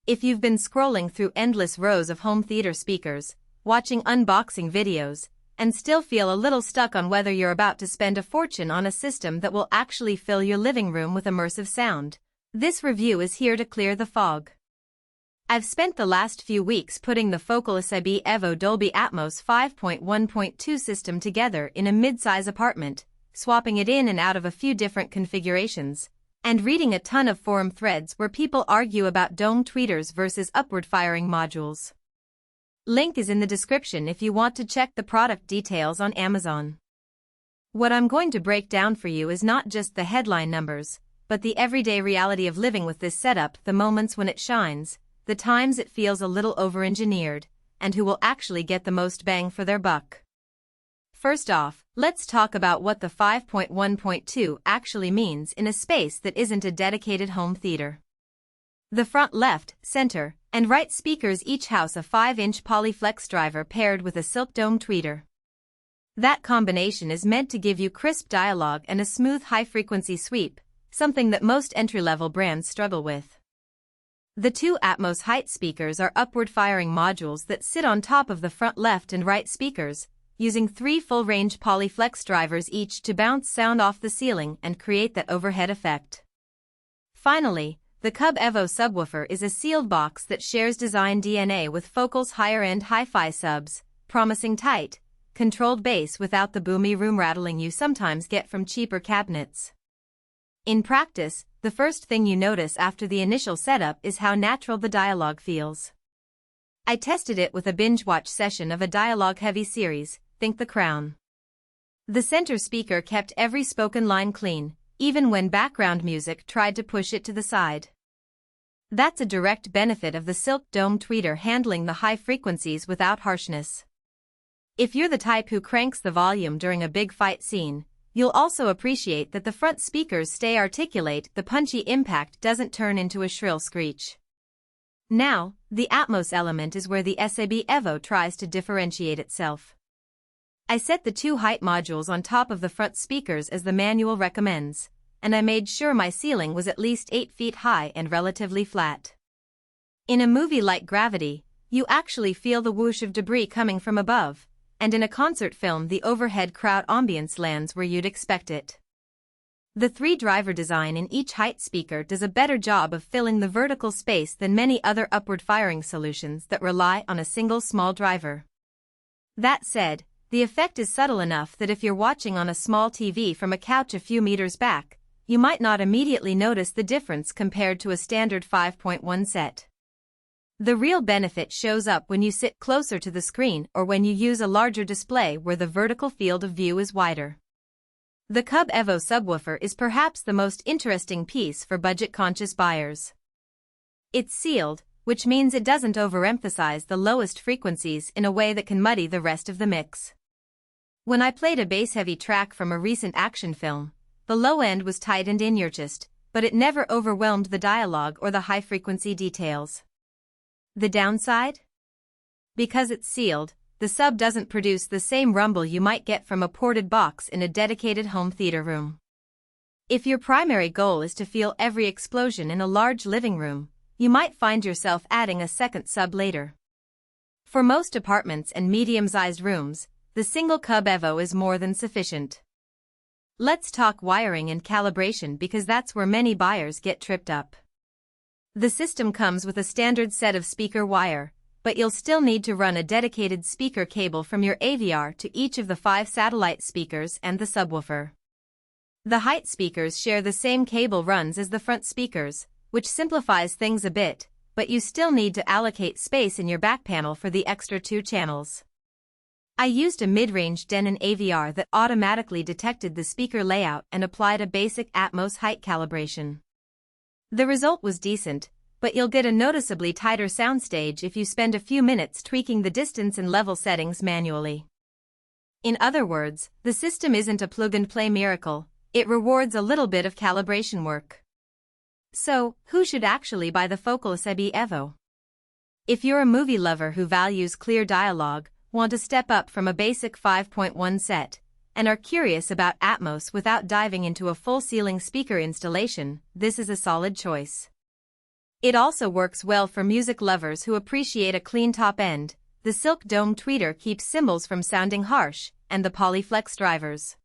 If you've been scrolling through endless rows of home theater speakers, watching unboxing videos, and still feel a little stuck on whether you're about to spend a fortune on a system that will actually fill your living room with immersive sound, this review is here to clear the fog. I've spent the last few weeks putting the focal SIB Evo Dolby Atmos 5.1.2 system together in a mid-size apartment, swapping it in and out of a few different configurations, and reading a ton of forum threads where people argue about dome tweeters versus upward-firing modules. Link is in the description if you want to check the product details on Amazon. What I'm going to break down for you is not just the headline numbers, but the everyday reality of living with this setup, the moments when it shines, the times it feels a little over-engineered, and who will actually get the most bang for their buck. First off, let's talk about what the 5.1.2 actually means in a space that isn't a dedicated home theater. The front left, center, and right speakers each house a 5-inch Polyflex driver paired with a silk dome tweeter. That combination is meant to give you crisp dialogue and a smooth high-frequency sweep, something that most entry-level brands struggle with. The two Atmos height speakers are upward-firing modules that sit on top of the front left and right speakers, using 3 full-range Polyflex drivers each to bounce sound off the ceiling and create that overhead effect. Finally, the SIB Evo subwoofer is a sealed box that shares design DNA with Focal's higher-end hi-fi subs, promising tight, controlled bass without the boomy room rattling you sometimes get from cheaper cabinets. In practice, the first thing you notice after the initial setup is how natural the dialogue feels. I tested it with a binge-watch session of a dialogue-heavy series, Think The Crown. The center speaker kept every spoken line clean, even when background music tried to push it to the side. That's a direct benefit of the silk dome tweeter handling the high frequencies without harshness. If you're the type who cranks the volume during a big fight scene, you'll also appreciate that the front speakers stay articulate, the punchy impact doesn't turn into a shrill screech. Now, the Atmos element is where the SIB Evo tries to differentiate itself. I set the 2 height modules on top of the front speakers as the manual recommends, and I made sure my ceiling was at least 8 feet high and relatively flat. In a movie like Gravity, you actually feel the whoosh of debris coming from above, and in a concert film the overhead crowd ambience lands where you'd expect it. The 3-driver design in each height speaker does a better job of filling the vertical space than many other upward-firing solutions that rely on a single small driver. That said, the effect is subtle enough that if you're watching on a small TV from a couch a few meters back, you might not immediately notice the difference compared to a standard 5.1 set. The real benefit shows up when you sit closer to the screen or when you use a larger display where the vertical field of view is wider. The SIB Evo subwoofer is perhaps the most interesting piece for budget-conscious buyers. It's sealed, which means it doesn't overemphasize the lowest frequencies in a way that can muddy the rest of the mix. When I played a bass-heavy track from a recent action film, the low end was tight and in your chest, but it never overwhelmed the dialogue or the high-frequency details. The downside? Because it's sealed, the sub doesn't produce the same rumble you might get from a ported box in a dedicated home theater room. If your primary goal is to feel every explosion in a large living room, you might find yourself adding a second sub later. For most apartments and medium-sized rooms, the single SIB Evo is more than sufficient. Let's talk wiring and calibration because that's where many buyers get tripped up. The system comes with a standard set of speaker wire, but you'll still need to run a dedicated speaker cable from your AVR to each of the 5 satellite speakers and the subwoofer. The height speakers share the same cable runs as the front speakers, which simplifies things a bit, but you still need to allocate space in your back panel for the extra 2 channels. I used a mid-range Denon AVR that automatically detected the speaker layout and applied a basic Atmos height calibration. The result was decent, but you'll get a noticeably tighter soundstage if you spend a few minutes tweaking the distance and level settings manually. In other words, the system isn't a plug-and-play miracle, it rewards a little bit of calibration work. So, who should actually buy the focal SIB Evo? If you're a movie lover who values clear dialogue, want to step up from a basic 5.1 set, and are curious about Atmos without diving into a full ceiling speaker installation, this is a solid choice. It also works well for music lovers who appreciate a clean top end. The silk dome tweeter keeps cymbals from sounding harsh, and the Polyflex drivers